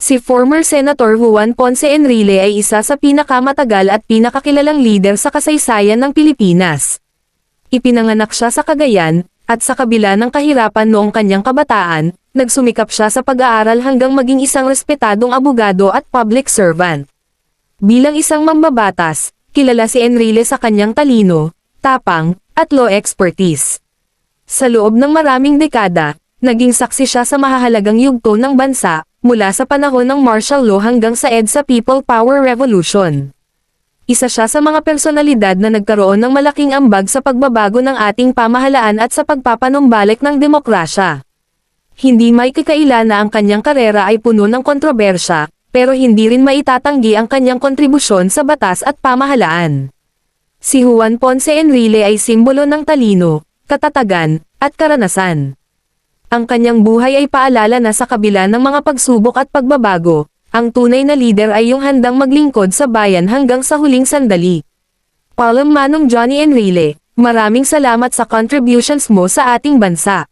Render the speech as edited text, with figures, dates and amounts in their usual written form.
Si former Senator Juan Ponce Enrile ay isa sa pinakamatagal at pinakakilalang leader sa kasaysayan ng Pilipinas. Ipinanganak siya sa Cagayan, at sa kabila ng kahirapan noong kanyang kabataan, nagsumikap siya sa pag-aaral hanggang maging isang respetadong abogado at public servant. Bilang isang mambabatas, kilala si Enrile sa kanyang talino, tapang, at law expertise. Sa loob ng maraming dekada, naging saksi siya sa mahahalagang yugto ng bansa, mula sa panahon ng martial law hanggang sa EDSA People Power Revolution. Isa siya sa mga personalidad na nagkaroon ng malaking ambag sa pagbabago ng ating pamahalaan at sa pagpapanumbalik ng demokrasya. Hindi may kakaila na ang kanyang karera ay puno ng kontrobersya, pero hindi rin maitatanggi ang kanyang kontribusyon sa batas at pamahalaan. Si Juan Ponce Enrile ay simbolo ng talino, katatagan, at karanasan. Ang kanyang buhay ay paalala na sa kabila ng mga pagsubok at pagbabago, ang tunay na leader ay yung handang maglingkod sa bayan hanggang sa huling sandali. Paalam Manong Johnny Enrile, maraming salamat sa contributions mo sa ating bansa.